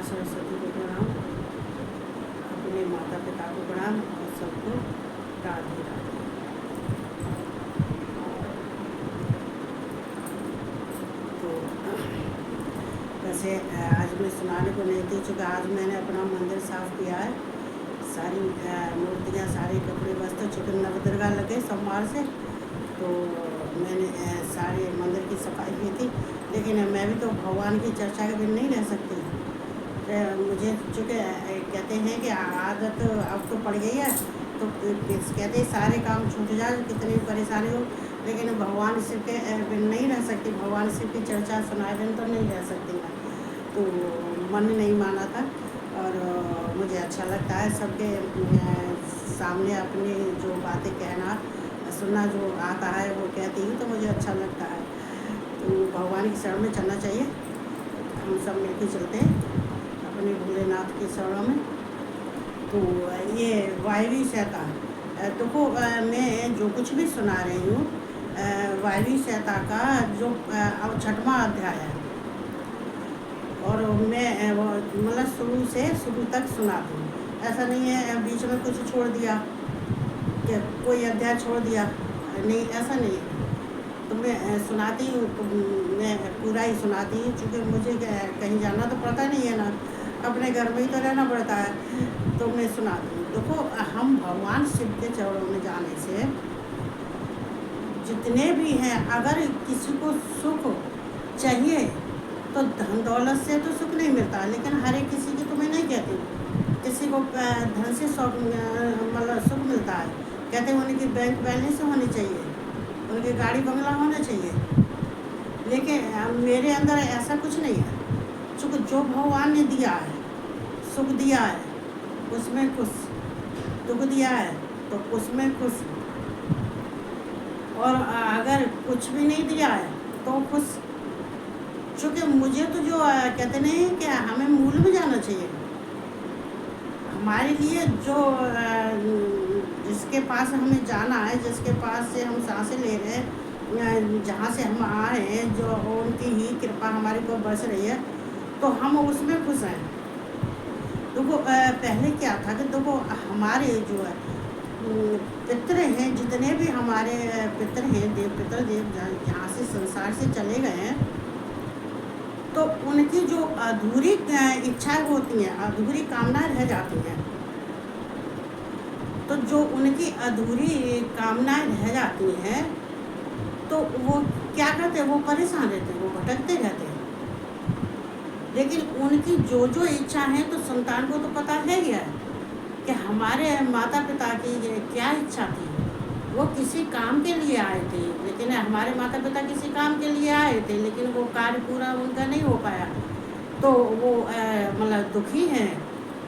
माँ सरस्वती को प्रणाम, अपने माता पिता को प्रणाम और सबको राधे राधे। तो वैसे आज मैं सुनाने को नहीं थी, चूँकि आज मैंने अपना मंदिर साफ़ किया है। सारी मूर्तियाँ, सारे कपड़े वस्त्र, चूँकि नवदुर्गा लगे सोमवार से, तो मैंने सारे मंदिर की सफाई की थी। लेकिन मैं भी तो भगवान की चर्चा के बिना नहीं रह सकती। मुझे चूँकि कहते हैं कि आदत अब तो पड़ गई है, तो कहते हैं सारे काम छूट जाए, कितनी परेशानी हो, लेकिन भगवान शिव के बिन नहीं रह सकती। भगवान शिव की चर्चा सुनाए बिन तो नहीं रह सकती मैं। तो मन नहीं माना था, और मुझे अच्छा लगता है सबके सामने अपनी जो बातें कहना सुनना जो आता है वो कहती हूँ, तो मुझे अच्छा लगता है। तो भगवान की शरण में चलना चाहिए। हम सब मिलकर चलते हैं अपने भोलेनाथ के शरणों में। तो ये वायवी सैता, देखो मैं जो कुछ भी सुना रही हूँ, वायवी सैता का जो अब 6वां अध्याय है, और मैं मतलब शुरू तक सुनाती हूँ। ऐसा नहीं है बीच में कुछ छोड़ दिया, कि कोई अध्याय छोड़ दिया, नहीं, ऐसा नहीं है। तो मैं सुनाती हूँ, तो मैं पूरा ही सुनाती हूँ, क्योंकि मुझे कहीं जाना तो पड़ता नहीं है ना, अपने घर में ही तो रहना पड़ता है। तो मैं सुनाती हूँ। देखो, हम भगवान शिव के चरणों में जाने से जितने भी हैं, अगर किसी को सुख चाहिए तो धन दौलत से तो सुख नहीं मिलता, लेकिन हर एक किसी की, तो मैं नहीं कहती हूँ किसी को धन से मतलब सुख मिलता है। कहते हैं उनकी बैंक बैलेंस होनी चाहिए, उनकी गाड़ी बंगला होना चाहिए, लेकिन मेरे अंदर ऐसा कुछ नहीं है। चूँकि जो भगवान ने दिया है, सुख दिया है, उसमें खुश, दुख दिया है तो उसमें खुश, और अगर कुछ भी नहीं दिया है तो खुश। चूँकि मुझे तो जो कहते नहीं कि हमें मूल में जाना चाहिए। हमारे लिए जो जिसके पास हमें जाना है, जिसके पास से हम सांसें ले रहे हैं, जहाँ से हम आए हैं, जो उनकी ही कृपा हमारे को बरस रही है, तो हम उसमें खुश हैं। देखो पहले क्या था कि देखो हमारे जो है पितर हैं, जितने भी हमारे पितर हैं, देव जहाँ से संसार से चले गए हैं, तो उनकी जो अधूरी इच्छाएं होती हैं, अधूरी कामनाएं रह जाती हैं। तो जो उनकी अधूरी कामनाएं रह जाती हैं, तो वो क्या करते हैं, वो परेशान रहते हैं, वो भटकते रहते हैं। लेकिन उनकी जो जो इच्छा है, तो संतान को तो पता है ही है कि हमारे माता पिता की क्या इच्छा थी। वो किसी काम के लिए आए थे, लेकिन हमारे माता पिता किसी काम के लिए आए थे, लेकिन वो कार्य पूरा उनका नहीं हो पाया, तो वो मतलब दुखी हैं।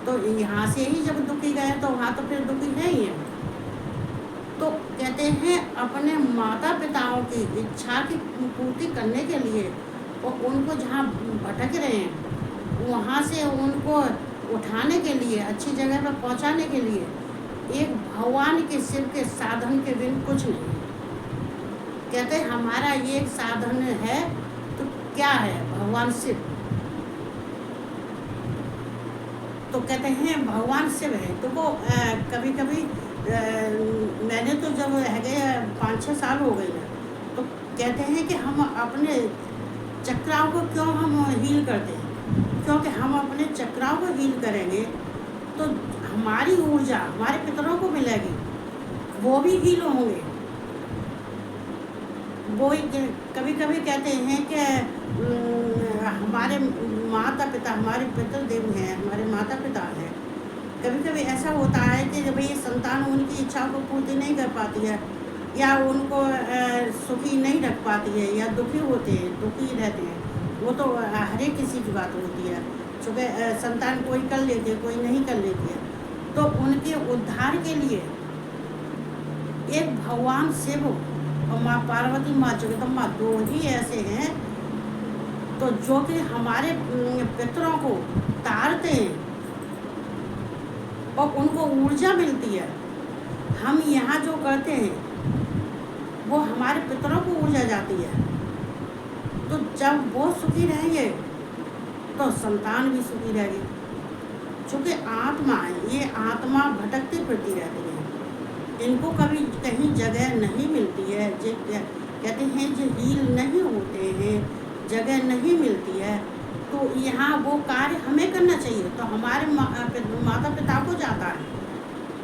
तो यहाँ से ही जब दुखी गए, तो वहाँ तो फिर दुखी है ही है। तो कहते हैं अपने माता पिताओं की इच्छा की पूर्ति करने के लिए, और उनको जहाँ भटक रहे हैं, वहाँ से उनको उठाने के लिए, अच्छी जगह पर पहुँचाने के लिए, एक भगवान के शिव के साधन के बिन कुछ नहीं। कहते हैं हमारा ये एक साधन है, तो क्या है, भगवान शिव। तो कहते हैं भगवान शिव है। तो वो कभी कभी मैंने तो जब है गए 5-6 साल हो गए ना, तो कहते हैं कि हम अपने चक्राओं को क्यों हम हील करते हैं, क्योंकि हम अपने चक्राओं को हील करेंगे तो हमारी ऊर्जा हमारे पितरों को मिलेगी, वो भी हील होंगे। वो कभी कभी कहते हैं कि हमारे माता पिता, हमारे पितर देव हैं, हमारे माता पिता हैं। कभी कभी ऐसा होता है कि जब ये संतान उनकी इच्छा को पूर्ति नहीं कर पाती है, या उनको सुखी नहीं रख पाती है, या दुखी होते हैं, दुखी रहते हैं, वो तो हर एक किसी की बात होती है। चूँकि संतान कोई कर लेती है, कोई नहीं कर लेती है। तो उनके उद्धार के लिए एक भगवान शिव और माँ पार्वती, माँ जगदम्बा, 2 ही ऐसे हैं तो जो कि हमारे पितरों को तारते हैं और उनको ऊर्जा मिलती है। हम यहाँ जो करते हैं वो हमारे पितरों को ऊर्जा जाती है। तो जब वो सुखी रहेंगे तो तो संतान भी सुखी रहेगी। चूँकि आत्मा है, ये आत्मा भटकती फिरती रहती है, इनको कभी कहीं जगह नहीं मिलती है। जो कहते हैं जो हील नहीं होते हैं, जगह नहीं मिलती है, तो यहाँ वो कार्य हमें करना चाहिए। तो हमारे माता पिता को जाता है,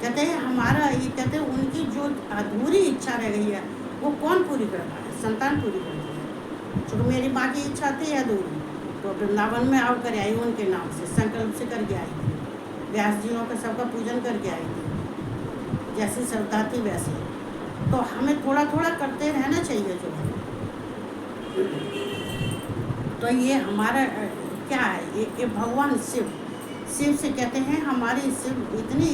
कहते हैं हमारा ये, कहते हैं उनकी जो अधूरी इच्छा रह गई है वो कौन पूरी करता है? संतान पूरी करती है। चूँकि मेरी माँ की इच्छा थी अधूरी, तो वृंदावन में आव कर आई उनके नाम से, संकल्प से करके आई थी, व्यास जियों का सबका पूजन करके आई थी, जैसी श्रद्धा थी वैसे। तो हमें थोड़ा थोड़ा करते रहना चाहिए जो है। तो ये हमारा क्या है, ये भगवान शिव से कहते हैं हमारी शिव इतनी,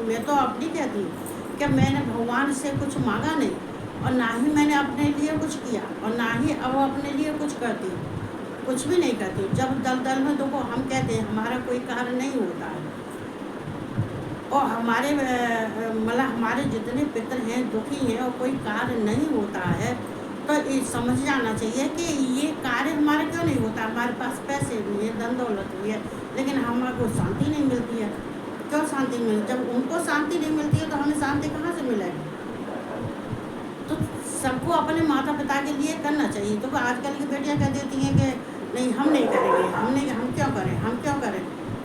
मैं तो अपनी कहती हूँ कि मैंने भगवान से कुछ मांगा नहीं, और ना ही मैंने अपने लिए कुछ किया, और ना ही अब अपने लिए कुछ करती हूँ, कुछ भी नहीं करती। जब दल में देखो हम कहते हैं हमारा कोई कार्य नहीं होता है, और हमारे मतलब हमारे जितने पितर हैं दुखी हैं और कोई कार्य नहीं होता है, तो ये समझ जाना चाहिए कि ये कार्य हमारा क्यों नहीं होता। हमारे पास पैसे भी है, धन दौलत भी है, लेकिन हमको शांति नहीं मिलती है। क्यों शांति मिलती? जब उनको शांति नहीं मिलती है तो हमें शांति कहाँ से मिलेगी? तो सबको अपने माता पिता के लिए करना चाहिए। तो आजकल की बेटियां कह देती हैं कि नहीं हम नहीं करेंगे, हम क्यों करें,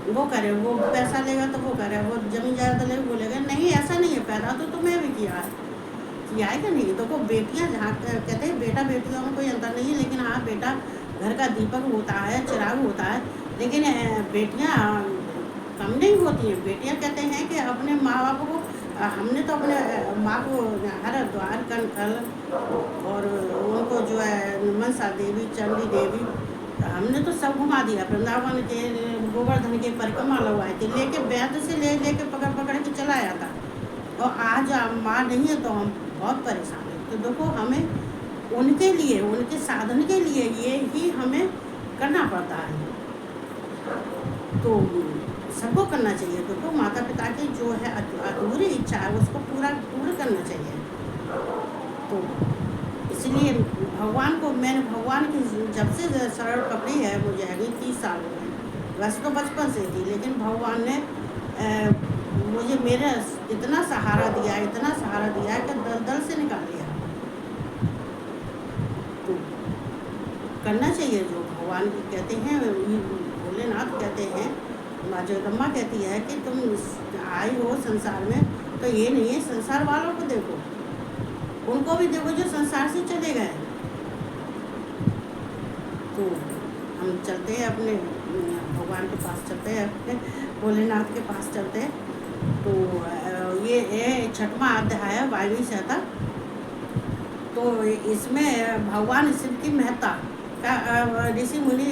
वो करे, वो पैसा लेगा तो वो करे, वो जमीन जायदाद लेगा बोलेगा। नहीं, ऐसा नहीं है, पैदा तो तुम्हें भी किया है कि नहीं। तो बेटियां जहाँ कहते हैं बेटा बेटियों में कोई अंतर नहीं है, लेकिन हाँ बेटा घर का दीपक होता है, चिराग होता है, लेकिन बेटियां कम नहीं होती हैं। बेटियां कहते हैं कि अपने माँ बाप को, हमने तो अपने माँ को हर द्वार कल और उनको जो है मनसा देवी, चंडी देवी, हमने तो सब घुमा दिया। वृंदावन के गोवर्धन की परिक्रमा लगवाई थी, लेके वैद्य से लेके पकड़ के चलाया था। और आज माँ नहीं है तो हम बहुत परेशान हैं। तो देखो हमें उनके लिए, उनके साधन के लिए ये ही हमें करना पड़ता है। तो सबको करना चाहिए। देखो माता पिता की जो है अधूरी इच्छा है उसको पूरा करना चाहिए। तो इसलिए भगवान को, मैंने भगवान की जब से शरण पकड़ी है, मुझे अभी 30 साल हो गए। वैसे तो बचपन से थी, लेकिन भगवान ने मुझे मेरा इतना सहारा दिया कि दल से निकाल लिया। तो करना चाहिए जो भगवान कहते हैं, भोलेनाथ कहते हैं, माँ जगदम्बा कहती है कि तुम आई हो संसार में, तो ये नहीं है संसार वालों को देखो, उनको भी देखो जो संसार से चले गए। तो हम चलते हैं अपने भगवान के पास, चलते हैं अपने भोलेनाथ के पास चलते हैं। तो ये 6वां अध्याय है वायवी सहिता। तो इसमें भगवान शिव की महत्ता का ऋषि मुनि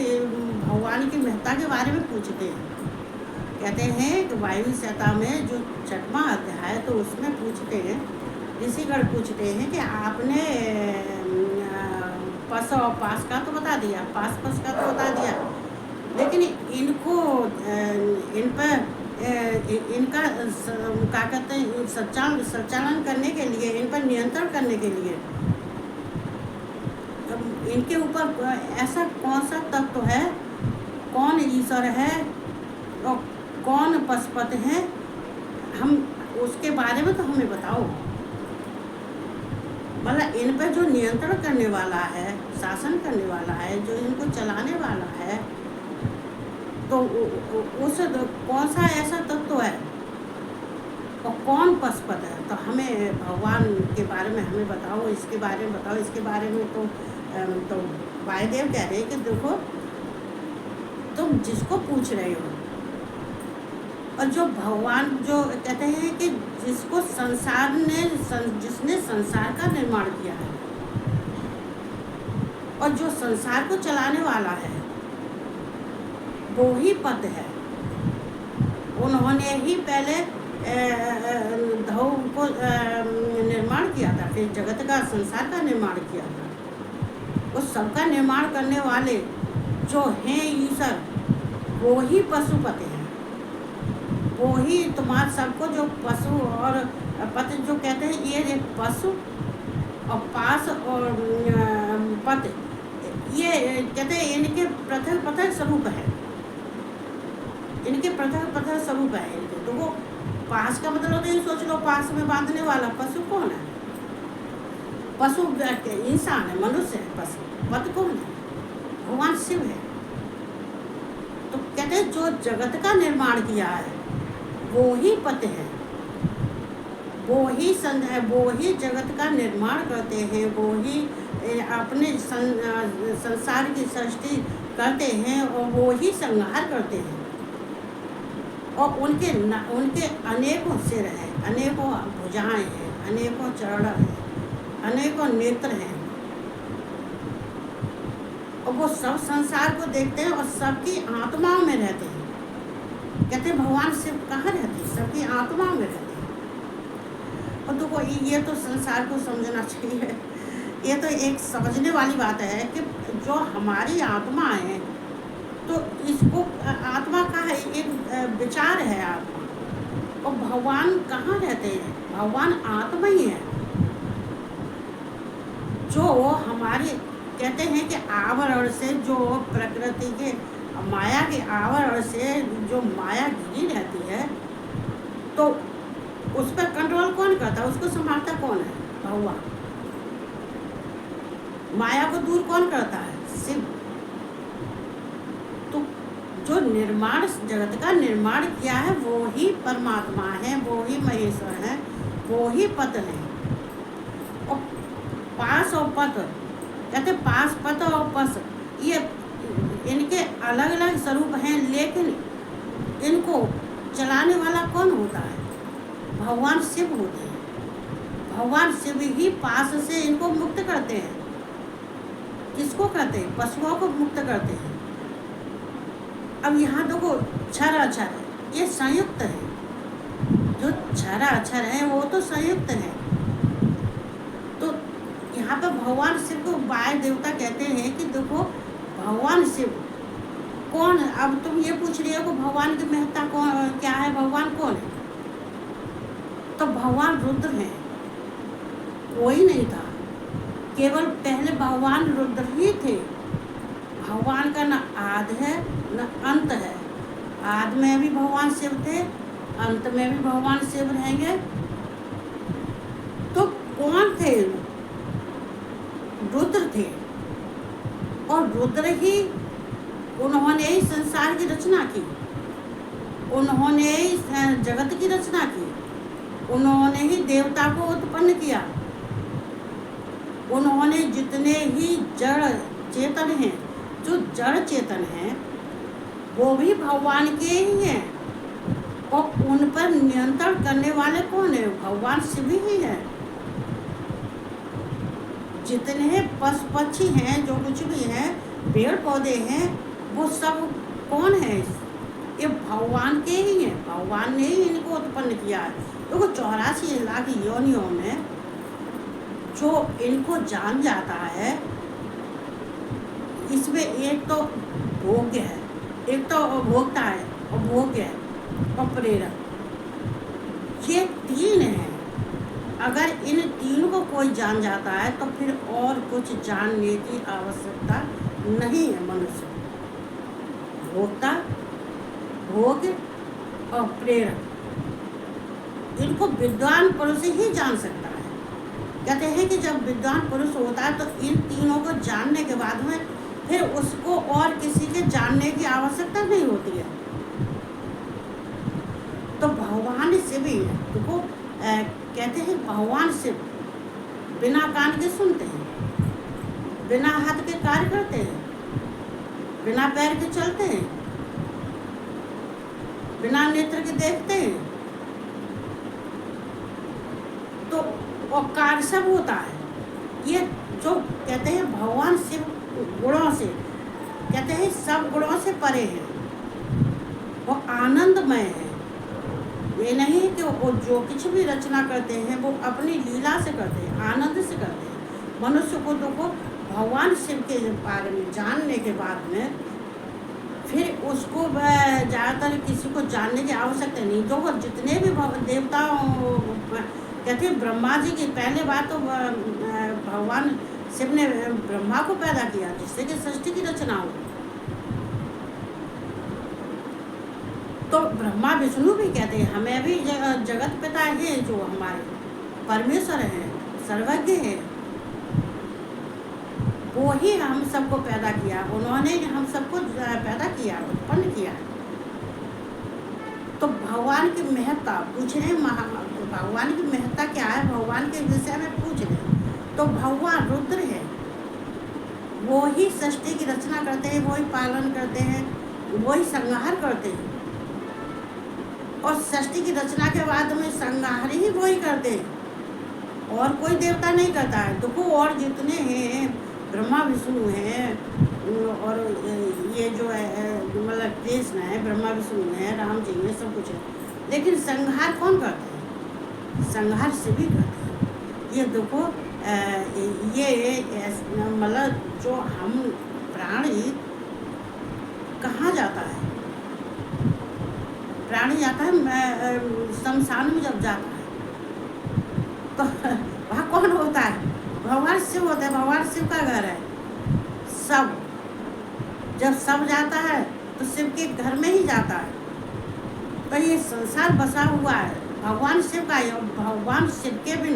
भगवान की महत्ता के बारे में पूछते हैं। कहते हैं कि वायवी सहिता में जो 6वां अध्याय है, तो उसमें पूछते हैं, ऋषिगण पूछते हैं कि आपने पस और पास का तो बता दिया, पास का तो बता दिया, लेकिन इनको इन पर इनका क्या कहते हैं संचालन करने के लिए, इन पर नियंत्रण करने के लिए इनके ऊपर ऐसा कौन सा तत्व है, कौन ईश्वर है और कौन पशुपति है, हम उसके बारे में तो हमें बताओ। मतलब इन पर जो नियंत्रण करने वाला है, शासन करने वाला है, जो इनको चलाने वाला है, तो उस कौन सा ऐसा तत्व है और कौन पशुपति है। तो हमें भगवान के बारे में हमें बताओ, इसके बारे में बताओ। इसके बारे में तो वायुदेव कह रहे हैं कि देखो तुम जिसको पूछ रहे हो, और जो भगवान जो कहते हैं कि जिसको जिसने संसार का निर्माण किया है और जो संसार को चलाने वाला है, वो ही पद है। उन्होंने ही पहले ध्रुव को निर्माण किया था, फिर जगत का, संसार का निर्माण किया था। उस सबका निर्माण करने वाले जो हैं ईश्वर, वो ही पशुपति हैं। वो ही तुम्हारे सबको जो पशु और पति जो कहते हैं, ये पशु और पास और पति, ये कहते हैं इनके पृथक स्वरूप है। पृथक पृथक स्वरूप है इनके। तो वो पास का मतलब तो ये सोच लो, पास में बांधने वाला पशु कौन है? पशु इंसान है, मनुष्य है। पशु पद कौन है? भगवान शिव है। तो कहते हैं जो जगत का निर्माण किया है वो ही पति है, वो ही संत है, वो ही जगत का निर्माण करते हैं, वो ही अपने संसार की सृष्टि करते हैं और वो ही संहार करते हैं। और उनके अनेकों सिर हैं, अनेकों भुजाएं हैं, अनेकों चरण हैं, अनेकों नेत्र हैं। और वो सब संसार को देखते हैं और सबकी आत्माओं में रहते हैं। कहते हैं भगवान शिव कहाँ रहते हैं? सबकी आत्माओं में रहते हैं। और देखो ये तो संसार को समझना चाहिए। ये तो एक समझने वाली बात है कि जो हमारी आत्मा है, तो इसको आत्मा का है एक विचार है आत्मा। और भगवान कहाँ रहते हैं? भगवान आत्मा ही है। जो हमारे कहते हैं कि आवरण से, जो प्रकृति के माया के आवरण से जो माया घिरी रहती है, तो उस पर कंट्रोल कौन करता है? उसको संभालता कौन है? भगवान। माया को दूर कौन करता है? शिव। तो जो निर्माण, जगत का निर्माण किया है वो ही परमात्मा है, वो ही महेश्वर है, वो ही पत है। और पास और पत, कहते पास, पत और पस, ये इनके अलग अलग स्वरूप हैं, लेकिन इनको चलाने वाला कौन होता है? भगवान शिव होते हैं। भगवान शिव ही पास से इनको मुक्त करते हैं। किसको करते हैं? पशुओं को मुक्त करते हैं। अब यहाँ देखो क्षर अक्षर, ये संयुक्त है। जो क्षर अक्षर है वो तो संयुक्त है। तो यहाँ पर भगवान शिव को वायु देवता कहते हैं कि देखो भगवान शिव कौन है? अब तुम ये पूछ रही हो कि भगवान की महत्ता कौन, क्या है? भगवान कौन है? तो भगवान रुद्र हैं। कोई नहीं था, केवल पहले भगवान रुद्र ही थे। भगवान का न आद है न अंत है। आद में भी भगवान शिव थे, अंत में भी भगवान शिव रहेंगे। तो कौन थे? रुद्र थे। और रुद्र ही, उन्होंने ही संसार की रचना की, उन्होंने ही जगत की रचना की, उन्होंने ही देवता को उत्पन्न किया। उन्होंने जितने ही जड़ चेतन हैं, जो जड़ चेतन हैं, वो भी भगवान के ही हैं। और उन पर नियंत्रण करने वाले कौन है? भगवान शिव ही है। जितने पशु पक्षी हैं, जो कुछ भी हैं, पेड़ पौधे हैं, वो सब कौन है? ये भगवान के ही हैं। भगवान ने ही इनको उत्पन्न किया है। तो वो 84 लाख योनियों में जो इनको जान जाता है, इसमें एक तो भोग्य है, एक तो भोक्ता है, और भोग्य है और प्रेरक। ये तीन हैं। अगर इन तीन को कोई जान जाता है तो फिर और कुछ जानने की आवश्यकता नहीं है मनुष्य। भोक्ता, भोग्य और प्रेरक, इनको विद्वान पुरुष ही जान सकता है। कहते हैं कि जब विद्वान पुरुष होता है तो इन तीनों को जानने के बाद में फिर उसको और किसी के जानने की आवश्यकता नहीं होती है। तो भगवान शिव ही है। देखो कहते हैं भगवान शिव बिना कान के सुनते हैं, बिना हाथ के कार्य करते हैं, बिना पैर के चलते हैं, बिना नेत्र के देखते हैं। तो और कार्य सब होता है। ये जो कहते हैं भगवान शिव गुणों से, कहते हैं सब गुणों से परे हैं, वो आनंदमय है। ये नहीं कि वो जो कुछ भी रचना करते हैं वो अपनी लीला से करते हैं, आनंद से करते हैं। मनुष्य को तो भगवान शिव के बारे में जानने के बाद में फिर उसको ज़्यादातर किसी को जानने की आवश्यकता नहीं। जो जितने भी देवता कहते हैं, ब्रह्मा जी की पहले बात तो भगवान शिव ने ब्रह्मा को पैदा किया जिससे कि सृष्टि की रचना हो। तो तो ब्रह्मा विष्णु भी कहते हैं हमें भी जगत पिता है जो हमारे परमेश्वर हैं, सर्वज्ञ हैं, वो ही हम सबको पैदा किया, उन्होंने हम सबको पैदा किया, उत्पन्न किया। तो भगवान की महत्ता पूछ रहे, भगवान की महत्ता क्या है, भगवान के विषय में पूछ रहे। तो भगवान रुद्र है, वो ही सृष्टि की रचना करते हैं, वो ही पालन करते हैं, वो ही संहार करते हैं, और सृष्टि की रचना के बाद में संहार ही वो ही करते हैं, और कोई देवता नहीं करता है। देखो और जितने हैं ब्रह्मा विष्णु हैं, और ये जो है मतलब कृष्ण है, ब्रह्मा विष्णु है, राम जी है, सब कुछ है, लेकिन संहार कौन करते हैं? संहार से भी करते हैं। ये देखो ये मतलब जो हम प्राणी कहाँ जाता है, प्राणी जाता है शमशान में जब जाता है, तो वहाँ कौन होता है? भगवान शिव होता है, भगवान शिव का घर है। सब जब सब जाता है तो शिव के घर में ही जाता है। तो ये संसार बसा हुआ है भगवान शिव का, भगवान शिव के बिन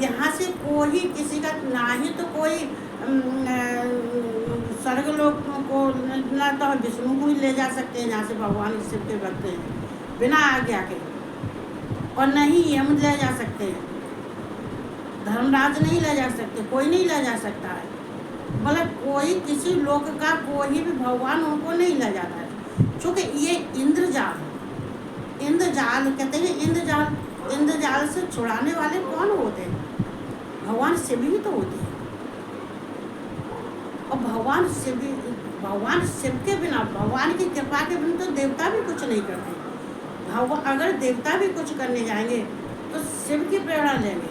यहाँ से कोई किसी का ना ही तो कोई स्वर्ग लोक को ना तो विष्णु को ही ले जा सकते हैं जहाँ से भगवान शिव के भक्त हैं बिना आज्ञा के, और नहीं यम ले जा सकते हैं, धर्मराज नहीं ले जा सकते, कोई नहीं ले जा सकता है। मतलब कोई किसी लोक का कोई भी भगवान उनको नहीं ले जाता है, क्योंकि ये इंद्रजाल कहते हैं। इंद्रजाल से छुड़ाने वाले कौन होते हैं? भगवान शिव ही तो होते हैं। और भगवान शिव के बिना, भगवान की कृपा के बिना तो देवता भी कुछ नहीं करते। अगर देवता भी कुछ करने जाएंगे तो शिव की प्रेरणा लेंगे,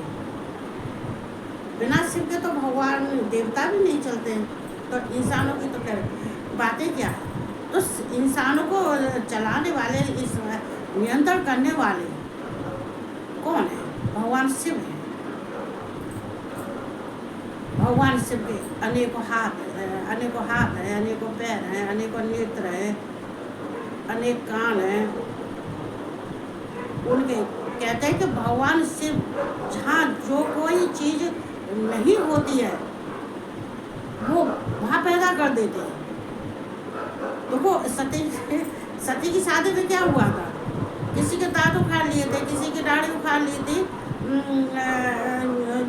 बिना शिव के तो भगवान देवता भी नहीं चलते हैं। तो इंसानों की तो बातें क्या है? तो इंसानों को चलाने वाले, इस नियंत्रण करने वाले कौन है? भगवान शिव है। भगवान शिव के अनेकों हाथ है, अनेकों पैर हैं, अनेकों नेत्र हैं, अनेक कान हैं। उनके कहते हैं कि भगवान शिव जहाँ जो कोई चीज़ नहीं होती है वो वहाँ पैदा कर देते हैं। देखो सती की शादी में क्या हुआ था? किसी के दांत उखाड़ लिए थे, किसी की दाढ़ी उखाड़ ली थी,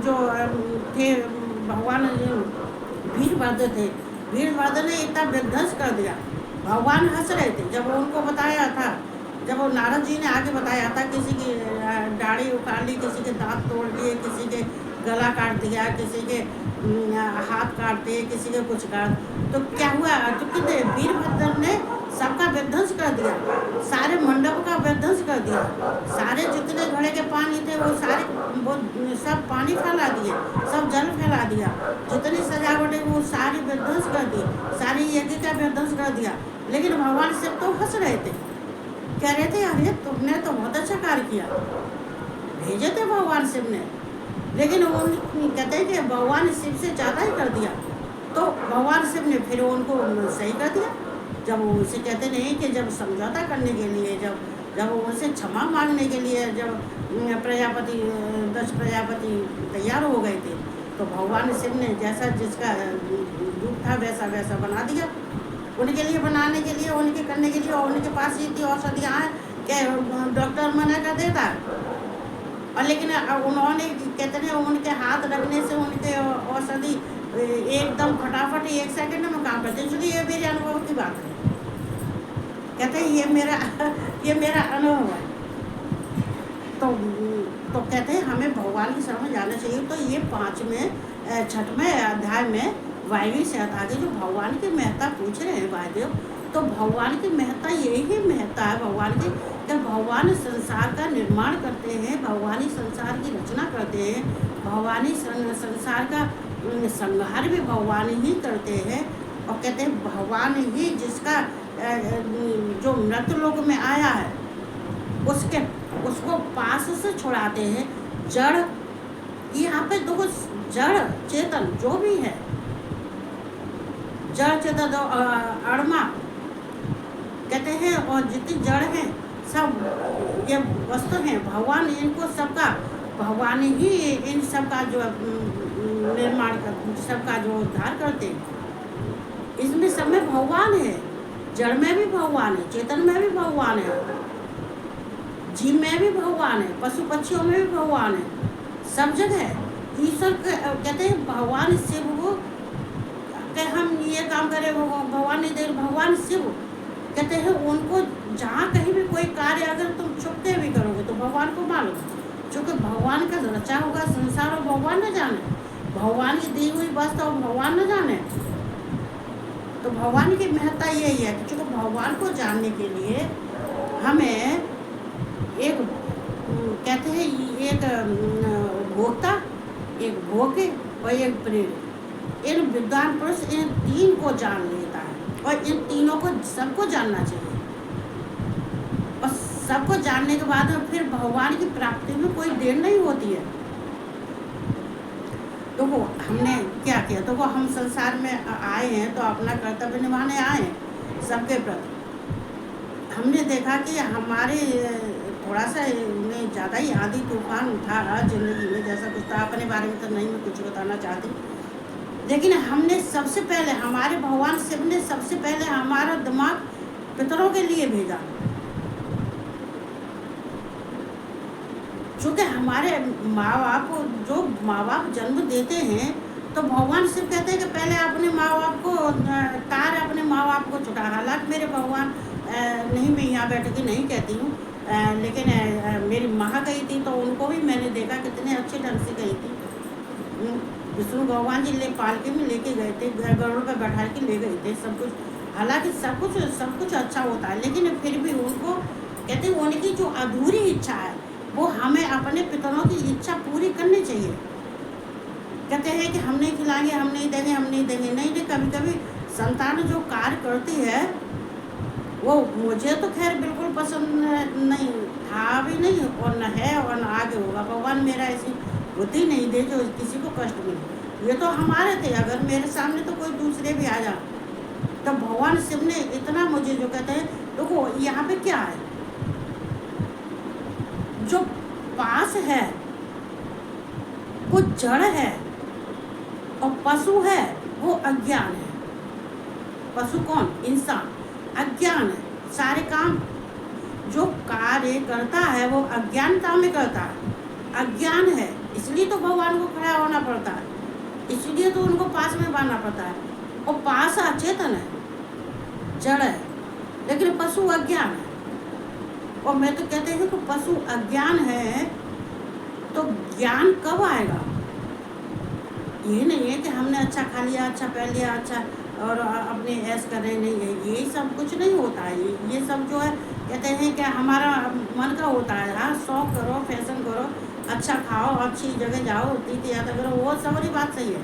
जो थे भगवान वीरभद्र थे, वीरभद्र ने इतना विध्वंस कर दिया। भगवान हंस रहे थे जब उनको बताया था, जब वो नारद जी ने आगे बताया था, किसी की दाढ़ी उखाड़ ली, किसी के दांत तोड़ लिए, किसी के गला काट दिया, किसी के हाथ काट दिए, किसी के कुछ काट, तो क्या हुआ? तो कितने वीरभद्र ने सबका विध्वंस कर दिया, सारे मंडप का विध्वंस कर दिया, सारे जितने घड़े के पानी थे वो सब पानी फैला दिए, सब जल फैला दिया, जितनी सजावट है वो सारी विध्वंस कर दी, सारी यज्ञ का विध्वंस कर दिया। लेकिन भगवान शिव तो हंस रहे थे, कह रहे थे अरे तुमने तो बहुत अच्छा कार्य किया, भेजे थे भगवान शिव ने। लेकिन वो कहते हैं कि भगवान शिव से ज़्यादा ही कर दिया, तो भगवान शिव ने फिर उनको सही कर दिया। जब वो उसे कहते नहीं कि जब समझौता करने के लिए, जब वो उनसे क्षमा मांगने के लिए जब प्रजापति 10 प्रजापति तैयार हो गए थे, तो भगवान शिव ने जैसा जिसका रूप था वैसा वैसा बना दिया उनके लिए, बनाने के लिए, उनके करने के लिए। और उनके पास इतनी औषधियाँ हैं कि डॉक्टर मना कर देता है, और लेकिन उन्होंने कहते हैं उनके हाथ रखने से उनके औषधि एकदम फटाफट 1 सेकंड में काम करते हैं। इसलिए ये मेरे अनुभव की बात है, कहते हैं ये मेरा अनुभव है। तो कहते हैं हमें भगवान की शरण में जाना चाहिए। तो ये 6वें अध्याय में वायवी से आगे जो भगवान की महत्ता पूछ रहे हैं वायुदेव, तो भगवान की महत्ता यही महत्ता है भगवान की, कि भगवान संसार का निर्माण करते हैं, भगवानी संसार की रचना करते हैं, भगवानी संसार का संहार भी भगवान ही करते हैं। और कहते हैं भगवान ही जिसका जो मृत्यु लोक में आया है उसको पास से छुड़ाते हैं। जड़ यहाँ पे देखो, जड़ चेतन जो भी है, जड़ चेतन अड़मा कहते कहते हैं, और जितनी जड़ हैं सब ये वस्तु हैं, भगवान इनको सबका, भगवान ही इन सबका जो निर्माण कर, सबका जो उद्धार करते हैं। इसमें सब में भगवान है, जड़ में भी भगवान है, चेतन में भी भगवान है, जीव में भी भगवान है, पशु पक्षियों में भी भगवान है, सब जगह ईश्वर कहते हैं भगवान शिव को, कि हम ये काम करें भगवान नहीं दे, भगवान शिव कहते हैं उनको जहाँ कहीं भी कोई कार्य अगर तुम छुपके भी करोगे तो भगवान को मालूम, क्योंकि भगवान का रचा होगा संसार और भगवान न जाने, भगवान की दी हुई वस्तु और भगवान न जाने। तो भगवान की महत्ता यही है कि चूँकि भगवान को जानने के लिए हमें एक कहते हैं एक भोक्ता, एक भोग्य और एक प्रेरक, इन विद्वान पुरुष इन तीन को जान लेता है, और इन तीनों को सबको जानना चाहिए, और सबको जानने के बाद में फिर भगवान की प्राप्ति में कोई देर नहीं होती है। तो वो हमने क्या किया, तो वो हम संसार में आए हैं तो अपना कर्तव्य निभाने आए हैं सबके प्रति। हमने देखा कि हमारे थोड़ा सा में ज़्यादा ही आंधी तूफान था जिंदगी में, जैसा कुछ था, अपने बारे में तो नहीं मैं कुछ बताना चाहती, लेकिन हमने सबसे पहले हमारे भगवान शिव ने सबसे पहले हमारा दिमाग पितरों के लिए भेजा, क्योंकि हमारे माँ बाप को, जो माँ बाप जन्म देते हैं तो भगवान शिव कहते हैं कि पहले अपने माँ बाप को तार, अपने माँ बाप को छुटा। हालांकि मेरे भगवान नहीं, मैं यहाँ बैठ के नहीं कहती हूँ, लेकिन मेरी माँ गई थी तो उनको भी मैंने देखा कितने अच्छे ढंग से गई थी। विष्णु भगवान जी पालकी में लेके गए थे, गरुड़ पर बैठा के ले गए थे, सब कुछ। हालांकि सब कुछ अच्छा होता है, लेकिन फिर भी उनको कहते हैं उनकी जो अधूरी इच्छा है वो हमें अपने पितरों की इच्छा पूरी करनी चाहिए। कहते हैं कि हम नहीं खिलाएंगे, हम नहीं देंगे, हम नहीं देंगे, नहीं, कभी कभी संतान जो कार्य करती है वो मुझे तो खैर बिल्कुल पसंद नहीं था भी नहीं, और न है और न आगे होगा। भगवान मेरा ऐसी बुद्धि नहीं दे जो किसी को कष्ट मिले। ये तो हमारे थे, अगर मेरे सामने तो कोई दूसरे भी आ जा, तो भगवान शिव ने इतना मुझे जो कहते हैं, देखो यहाँ पे क्या है, जो पास है वो जड़ है और पशु है वो अज्ञान है। पशु कौन? इंसान। अज्ञान है, सारे काम जो कार्य करता है वो अज्ञानता में करता है, अज्ञान है, इसलिए तो भगवान को खड़ा होना पड़ता है, इसलिए तो उनको पास में बांधना पड़ता है। और पास अचेतन है, जड़ है, लेकिन पशु अज्ञान है। और मैं तो कहते हैं कि पशु अज्ञान है तो ज्ञान कब आएगा? ये नहीं है कि हमने अच्छा खा लिया, अच्छा पहन लिया, अच्छा और अपने ऐश कर रहे, नहीं है, ये सब कुछ नहीं होता है। ये सब जो है कहते हैं कि हमारा मन का होता है। हाँ, शौक करो, फैशन करो, अच्छा खाओ, अच्छी जगह जाओ, तीर्थ यात्रा करो, वो सारी बात सही है,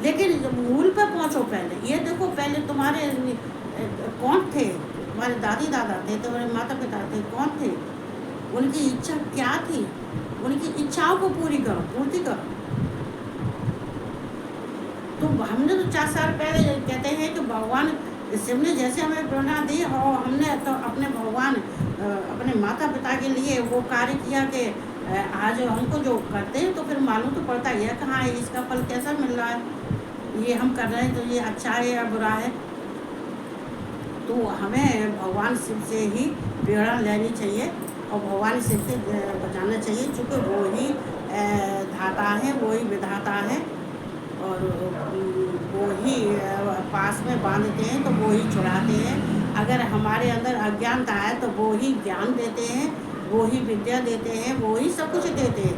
लेकिन मूल पे पहुँचो पहले। ये देखो पहले तुम्हारे कौन थे, तुम्हारे दादी दादा थे, तुम्हारे माता पिता थे, कौन थे, उनकी इच्छा क्या थी, उनकी इच्छाओं को पूर्ति करो। तो हमने तो 4 साल पहले कहते हैं कि भगवान शिव ने जैसे हमें प्रेरणा दी, और हमने तो अपने भगवान अपने माता पिता के लिए वो कार्य किया कि आज हमको जो करते हैं तो फिर मालूम तो पड़ता ही है कहाँ है, इसका फल कैसा मिल रहा है, ये हम कर रहे हैं तो ये अच्छा है या बुरा है। तो हमें भगवान शिव से ही प्रेरणा लेनी चाहिए और भगवान शिव से बचाना चाहिए, चूँकि वो ही धाता है, वो ही विधाता है, और वो ही पास में बांधते हैं तो वो ही छुड़ाते हैं। अगर हमारे अंदर अज्ञानता है तो वो ही ज्ञान देते हैं, वो ही विद्या देते हैं, वो ही सब कुछ देते हैं।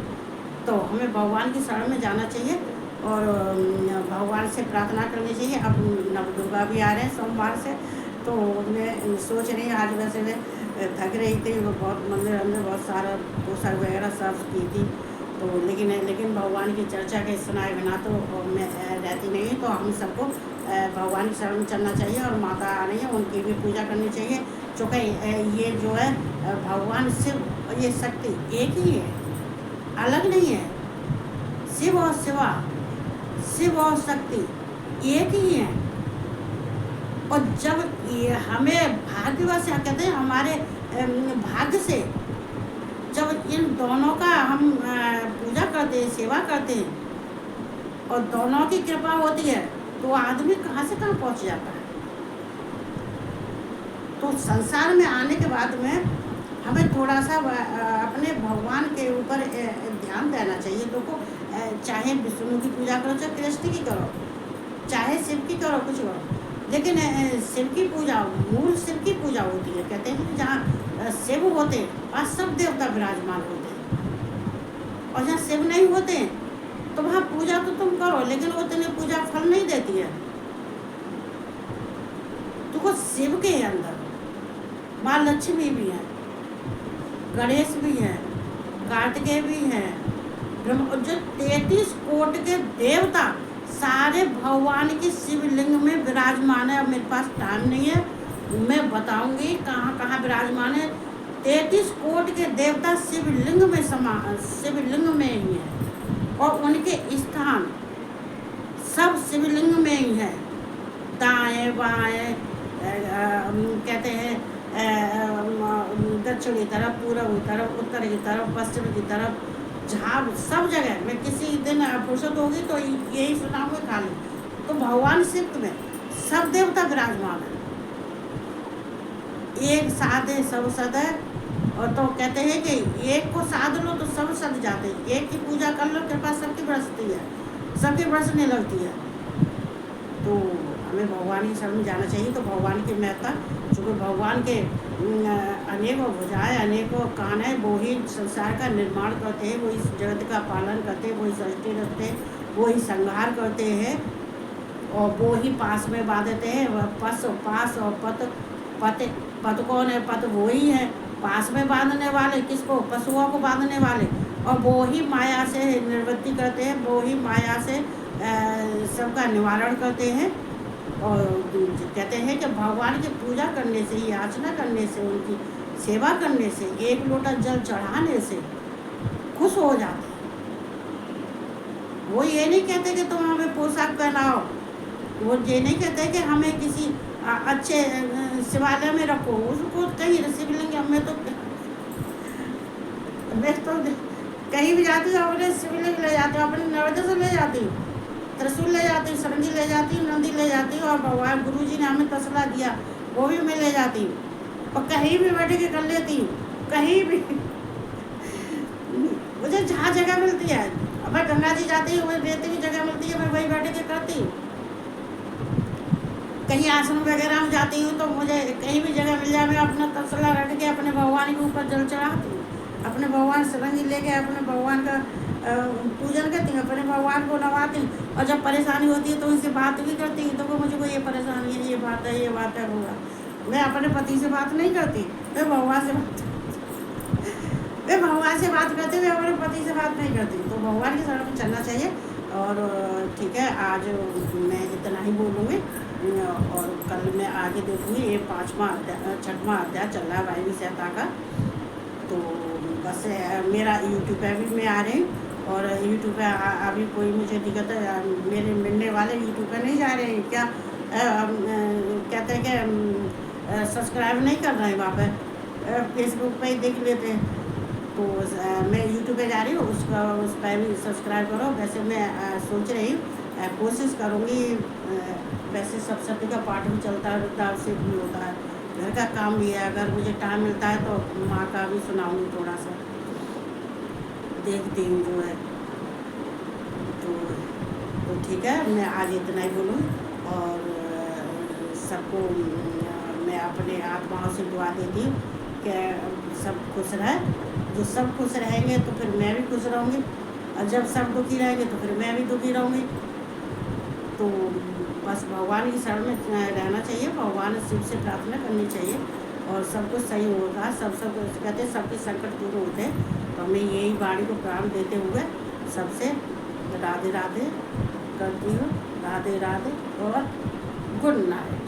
तो हमें भगवान की शरण में जाना चाहिए और भगवान से प्रार्थना करनी चाहिए। अब नवदुर्गा भी आ रहे हैं सोमवार से, तो मैं सोच रही आज वैसे मैं थक रही थी, वो बहुत मंदिर अंदर बहुत सारा पोशाक वगैरह सर्व की थी, तो लेकिन भगवान की चर्चा के सुनाए बिना तो मैं रहती नहीं। तो हम सबको भगवान की शरण में चलना चाहिए और माता आ रही है उनकी भी पूजा करनी चाहिए, चूँकि ये जो है भगवान शिव और ये शक्ति एक ही है, अलग नहीं है। शिव और शिवा, शिव और शक्ति एक ही है। और जब ये हमें भाग्यवश क्या कहते हैं, हमारे भाग्य से जब इन दोनों का हम पूजा करते हैं, सेवा करते हैं और दोनों की कृपा होती है, तो आदमी कहाँ से कहाँ पहुँच जाता है। तो संसार में आने के बाद में हमें थोड़ा सा अपने भगवान के ऊपर ध्यान देना चाहिए। देखो, चाहे विष्णु की पूजा करो, चाहे कृष्ण की करो, चाहे शिव की करो, कुछ करो, लेकिन शिव की पूजा, मूल शिव की पूजा होती है। कहते हैं कि जहाँ शिव होते हैं वहाँ सब देवता विराजमान होते हैं, और जहाँ शिव नहीं होते तो वहाँ पूजा तो तुम करो, लेकिन वो तुम्हें पूजा फल नहीं देती है। तो वो शिव के अंदर माँ लक्ष्मी भी है, गणेश भी है, कार्तिकेय भी है, ब्रह्म, जो 33 कोटि के देवता सारे भगवान की शिवलिंग में विराजमान है। अब मेरे पास टाइम नहीं है, मैं बताऊंगी कहाँ कहाँ विराजमान है। 33 कोटि के देवता शिवलिंग में शिवलिंग में ही है, और उनके स्थान सब शिवलिंग में ही है। दाएं बाएं कहते हैं, दक्षिण की तरफ, पूर्व की तरफ, उत्तर की तरफ, पश्चिम की तरफ, जहाँ सब जगह। मैं किसी दिन फुर्सत होगी तो यही सुनाऊंगी खाली। तो भगवान शिव में सब देवता विराजमान है, एक साध है सब सद है। और तो कहते हैं कि एक को साध लो तो सब सद जाते हैं, एक की पूजा कर लो, कृपा सबकी बरसती है, सबकी बरसने लगती है। तो हमें भगवान की शरण में जाना चाहिए। तो भगवान की महत्ता, चूँकि भगवान के अनेकों भुजाएं, अनेकों कान है, वो ही संसार का निर्माण करते हैं, वो इस जगत का पालन करते हैं, वो ही सृष्टि रखते हैं, वो ही संहार करते हैं, और वो ही पास में बांधते हैं। पस पास और पत, पत कौन है? पत वो ही है, पास में बांधने वाले। किसको? पशुओं को बांधने वाले। और वो ही माया से निवृत्ति करते हैं, वो ही माया से सबका निवारण करते हैं। और कहते हैं कि भगवान की पूजा करने से, याचना करने से, उनकी सेवा करने से, एक लोटा जल चढ़ाने से खुश हो जाते हैं। वो ये नहीं कहते कि तुम हमें पोशाक पहनाओ, वो ये नहीं कहते कि हमें किसी अच्छे शिवालय में रखो, उसको कहीं शिवलिंग में तो मैं तो कहीं भी जाती हूँ अपने शिवलिंग ले जाती हूँ, अपने नर्वदे से ले जाती हूँ, त्रिशूल ले जाती हूँ, सरंगी ले जाती हूँ, नंदी ले जाती हूँ, और भगवान गुरु जी ने हमें तसला दिया वो भी मैं ले जाती हूँ, और कहीं भी बैठ के कर लेती हूँ, कहीं भी मुझे जहाँ जगह मिलती है। अब मैं गंगा जी जाती हूँ, वही रहती हुई जगह मिलती है, मैं वही बैठ के करती हूँ। कहीं आश्रम वगैरह में जाती हूँ तो मुझे कहीं भी जगह मिल जाए, मैं अपना तसला रख के अपने भगवान के ऊपर जल चढ़ाती हूँ, अपने भगवान सरंगी लेके अपने भगवान का पूजन करती हूँ, अपने भगवान को नवाती हूँ। और जब परेशानी होती है तो उनसे बात भी करती हूँ, तो वो मुझे को ये परेशानी है, ये बात है, ये बात है, होगा। मैं अपने पति से बात नहीं करती, मैं भगवान से बात मैं भगवान से बात करती हूँ, मैं अपने पति से बात नहीं करती। तो भगवान की शरण में चलना चाहिए। और ठीक है, आज मैं इतना ही बोलूँगी, और कल मैं आगे देखूँगी। ये 6वां अध्याय चल रहा है वायु सहायता का। तो बस मेरा यूट्यूब पे भी मैं आ रही हूँ, और यूट्यूब पे अभी कोई मुझे दिक्कत है, मेरे मिलने वाले यूट्यूब पे नहीं जा रहे हैं क्या? कहते हैं कि सब्सक्राइब नहीं कर रहे हैं, वहाँ पे फेसबुक पे ही देख लेते हैं। तो मैं यूट्यूब पे जा रही हूँ, उस पर भी सब्सक्राइब करो। वैसे मैं सोच रही हूँ, कोशिश करूँगी। वैसे सब सत्य का पाठ भी चलता है, रुद्राभिषेक भी होता है, घर का काम भी है। अगर मुझे टाइम मिलता है तो माँ का भी सुनाऊँगी, थोड़ा सा देखती हूँ जो है। तो ठीक है, मैं आज इतना ही बोलूँगी। और सबको मैं अपने आत्माओं से दुआ देती हूँ कि सब खुश रहे। जो सब खुश रहेंगे तो फिर मैं भी खुश रहूँगी, और जब सब दुखी रहेंगे तो फिर मैं भी दुखी रहूँगी। तो बस भगवान की शरण में रहना चाहिए, भगवान शिव से प्रार्थना करनी चाहिए, और सब कुछ सही होगा। सब कहते हैं सबके संकट दूर होते हैं। तो मैं यही वाणी को प्राण देते हुए सबसे राधे राधे करती हूँ। राधे राधे और गुड नाइट।